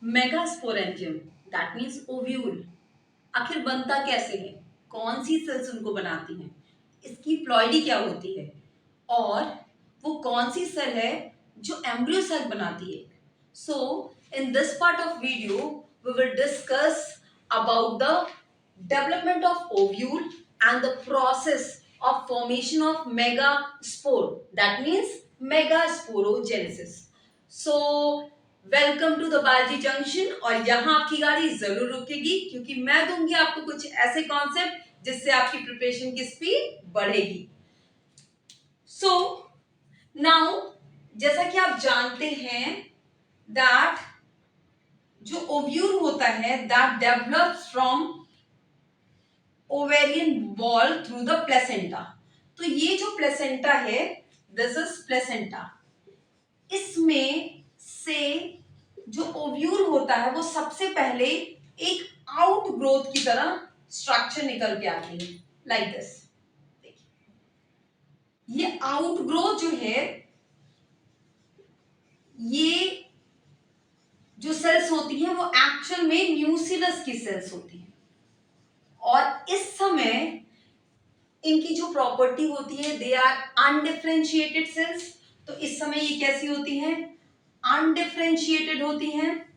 Megasporangium that means ovule आखिर बनता कैसे है, कौन सी सेल्स उनको बनाती हैं, इसकी प्लॉइडी क्या होती है और वो कौन सी सेल है जो एम्ब्रियो सेल बनाती है. So in this part of video we will discuss about the development of ovule and the process of formation of megaspore, that means megasporogenesis. So welcome to the Balaji junction. और यहाँ आपकी गाड़ी जरूर रुकेगी क्योंकि मैं दूंगी आपको कुछ ऐसे कॉन्सेप्ट जिससे आपकी प्रिपरेशन की स्पीड बढ़ेगी. सो नाउ जैसा कि आप जानते हैं दैट जो ओव्यूल होता है that develops from ovarian wall through the placenta. तो ये जो प्लेसेंटा है दिस इज प्लेसेंटा. इसमें से जो ओव्यूल होता है वो सबसे पहले एक आउट ग्रोथ की तरह स्ट्रक्चर निकल के आती है लाइक दिस. ये आउट ग्रोथ जो है ये जो सेल्स होती हैं वो एक्चुअल में न्यूसिलस की सेल्स होती हैं और इस समय इनकी जो प्रॉपर्टी होती है दे आर अनडिफरेंशिएटेड सेल्स. तो इस समय ये कैसी होती हैं, अनडिफरेंशिएटेड होती हैं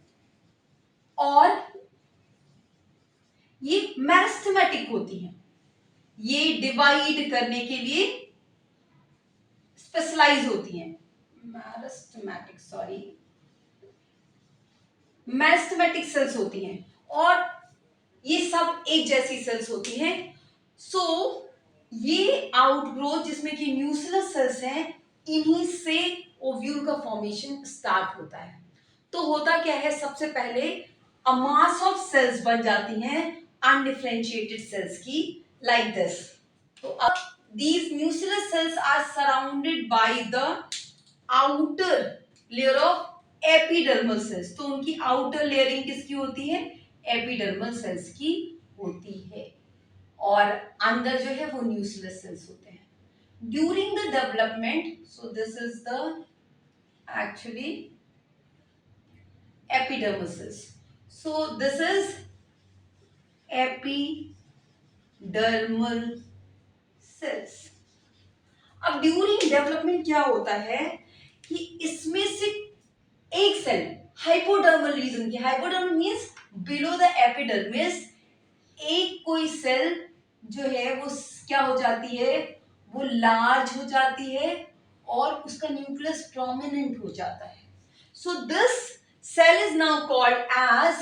और ये मेरिस्टेमेटिक होती हैं. ये डिवाइड करने के लिए स्पेशलाइज होती हैं. मेरिस्टेमेटिक सेल्स होती हैं और ये सब एक जैसी सेल्स होती हैं. सो ये आउटग्रोथ जिसमें कि न्यूक्लियस सेल्स हैं इन्हीं से ओव्यूल का फॉर्मेशन स्टार्ट होता है. तो होता क्या है, सबसे पहले अ मास ऑफ सेल्स बन जाती हैं अनडिफरेंशिएटेड सेल्स की लाइक दिस. तो अब these nuclear cells are surrounded by the outer layer of epidermal cells. तो उनकी outer layering किसकी होती है, एपिडर्मल सेल्स की होती है और अंदर जो है वो न्यूक्लियस सेल्स होते हैं. During the development, so this is the actually epidermal cells. So this is epidermal cells. अब ड्यूरिंग डेवलपमेंट क्या होता है कि इसमें से एक सेल हाइपोडर्मल रीजन की, hypodermal means below the epidermis, एक कोई सेल जो है वो क्या हो जाती है, वो लार्ज हो जाती है और उसका न्यूक्लियस प्रोमिनेंट हो जाता है. So this cell is now called as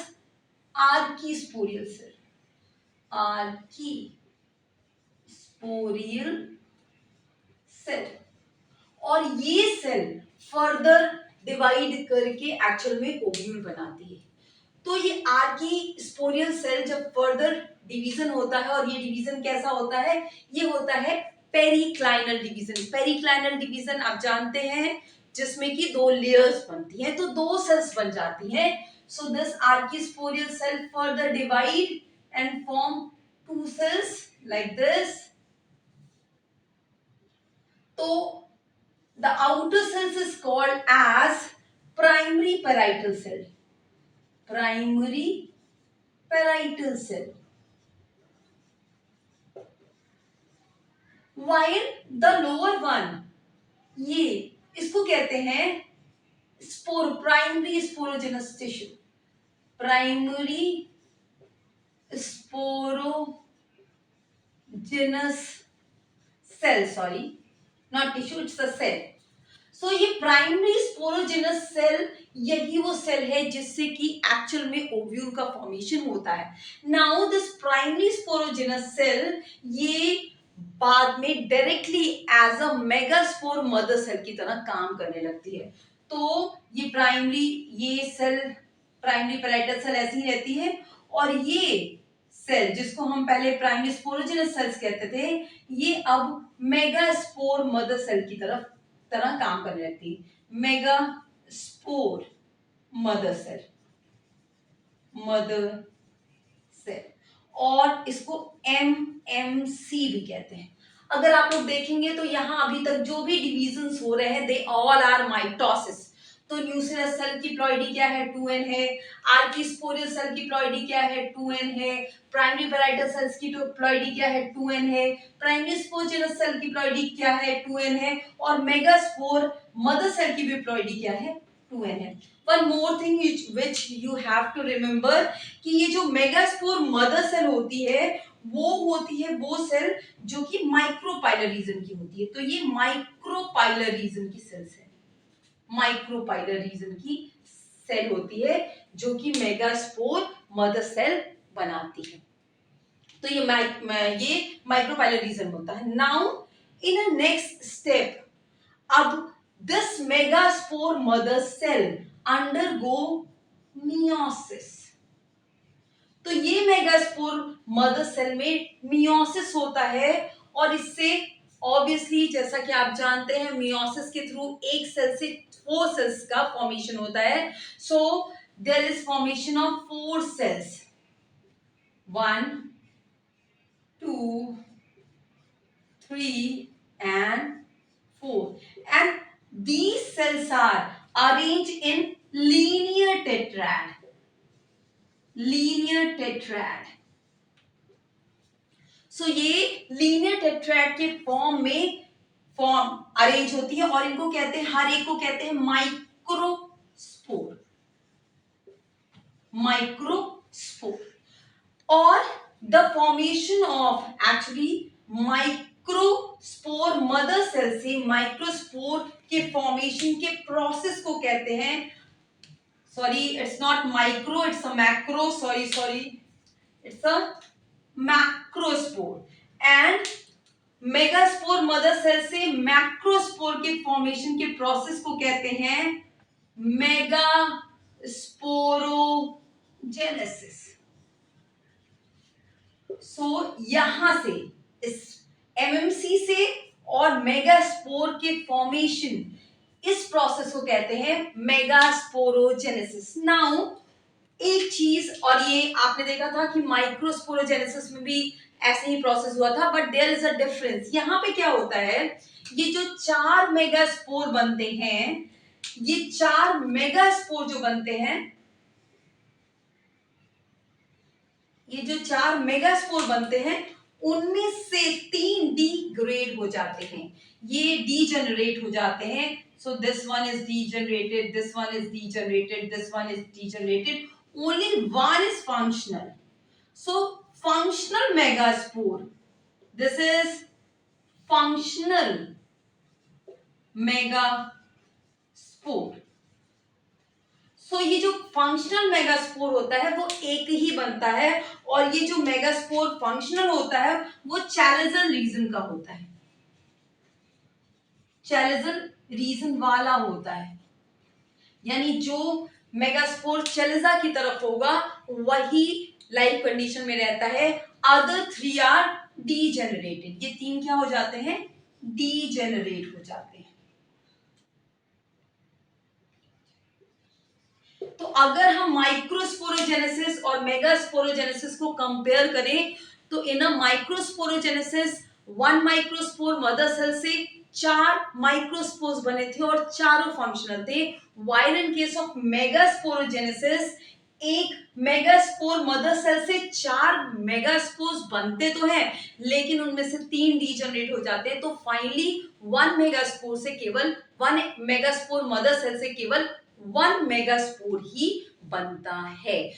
archisporial cell. Archisporial cell. और ये सेल फर्दर डिवाइड करके एक्चुअल में ओव्यूल बनाती है. तो ये आर्कीस्पोरियल सेल जब फर्दर डिवीजन होता है और ये डिवीजन कैसा होता है, ये होता है पेरिक्लाइनल डिवीजन. पेरिक्लाइनल डिवीजन आप जानते हैं जिसमें कि दो लेयर्स बनती हैं तो दो सेल्स बन जाती हैं. So this archesporial cell further divide and form two cells like this. तो the outer cells is called as primary parietal cell. Primary parietal cell. while the lower one, ये इसको कहते हैं spore, primary sporogenous tissue. Primary sporogenous cell, sorry not tissue, it's a cell. So ये primary sporogenous cell यही वो cell है जिससे कि एक्चुअल में ओव्यूल का फॉर्मेशन होता है. Now this primary sporogenous cell ये बाद में directly as a megaspore mother cell की तरह काम करने लगती है. तो ये सेल प्राइमरी पैराइटल सेल ऐसी ही रहती है और ये सेल जिसको हम पहले प्राइमरी स्पोरोजेनस सेल्स कहते थे ये अब मेगास्पोर मदर सेल की तरह काम करने लगती है. मेगास्पोर मदर सेल और इसको MMC भी कहते हैं. अगर आप लोग देखेंगे तो यहां अभी तक जो भी डिवीजन्स हो रहे हैं दे ऑल आर माइटोसिस. तो तो न्यूक्लियस सेल की प्लॉइडी क्या है 2n है, आर्किस्पोरियल सेल की प्लॉइडी क्या है 2n है, प्राइमरी पैराइटल सेल्स की प्लॉइडी क्या है 2n है, प्राइमरी स्पोरजेनस सेल की प्लॉइडी क्या है 2n है, और मेगास्पोर मदर सेल की भी प्लॉइडी क्या है 2n है। One more thing which you have to remember कि ये जो मेगास्पोर मदर सेल होती है वो होती है वो सेल जो कि माइक्रोपाइलर रीजन की होती है। तो ये माइक्रोपाइलर रीजन की सेल्स है, माइक्रोपाइलर रीजन की सेल होती है जो कि मेगास्पोर मदर सेल बनाती है। तो ये माइक्रोपाइलर रीजन होता है। Now in a next step, अब this megaspore mother cell undergo meiosis. तो ये मेगास्पोर मदर सेल में मियोसिस होता है और इससे ऑब्वियसली जैसा कि आप जानते हैं मियोसिस के थ्रू एक सेल से 4 सेल्स का फॉर्मेशन होता है। So there is formation of 4 cells, 1 2 3 and 4, and these cells are arranged in linear tetrad, linear tetrad। सो ये लीनियर टेट्राड के फॉर्म अरेंज होती है और इनको कहते हैं, हर एक को कहते हैं माइक्रोस्पोर, माइक्रोस्पोर। और the formation of actually microspore mother cell से माइक्रोस्पोर के फॉर्मेशन के प्रोसेस को कहते हैं, sorry it's not micro, it's a macro, sorry it's a macrospore. And megaspore mother cell से मैक्रोस्पोर के फॉर्मेशन के प्रोसेस को कहते हैं मेगास्पोरोजेनेसिस। सो यहां से इस एमएमसी से और मेगास्पोर के फॉर्मेशन, इस प्रोसेस को कहते हैं मेगास्पोरोजेनेसिस। नाउ एक चीज, और ये आपने देखा था कि माइक्रोस्पोरोजेनेसिस में भी ऐसे ही प्रोसेस हुआ था, but there is a difference. यहाँ पे क्या होता है, ये जो 4 मेगास्पोर बनते हैं, ये 4 मेगास्पोर जो बनते हैं, ये जो 4 मेगास्पोर बनते हैं उनमें से 3 डीग्रेड हो जाते हैं, ये डीजेनरेट हो जाते हैं। So this one is degenerated, this one is degenerated, this one is degenerated, only one is functional. So functional megaspore, this is functional megaspore। so ये जो फंक्शनल मेगास्पोर होता है वो एक ही बनता है, और ये जो मेगास्पोर फंक्शनल होता है वो चैलेजल रीजन का होता है, चैलेजल रीजन वाला होता है। यानी जो मेगास्पोर चैलेजा की तरफ होगा वही लाइफ कंडीशन में रहता है, अदर 3 आर डीजेनरेटेड। ये 3 क्या हो जाते हैं, डीजेनरेट हो जाते हैं। तो अगर हम माइक्रोस्पोरोजेनेसिस और मेगास्पोरोजेनेसिस को कंपेयर करें तो इन अ माइक्रोस्पोरोजेनेसिस 1 माइक्रोस्पोर मदर सेल से 4 माइक्रोस्पोर्स बने थे और चारों फंक्शनल थे। While in case of megasporogenesis एक मेगास्पोर मदर सेल से 4 मेगास्पोर्स बनते तो हैं लेकिन उनमें से 3 डीजनरेट हो जाते हैं। तो फाइनली 1 मेगास्पोर से केवल 1 मेगास्पोर मदर सेल से केवल 1 मेगास्पोर ही बनता है।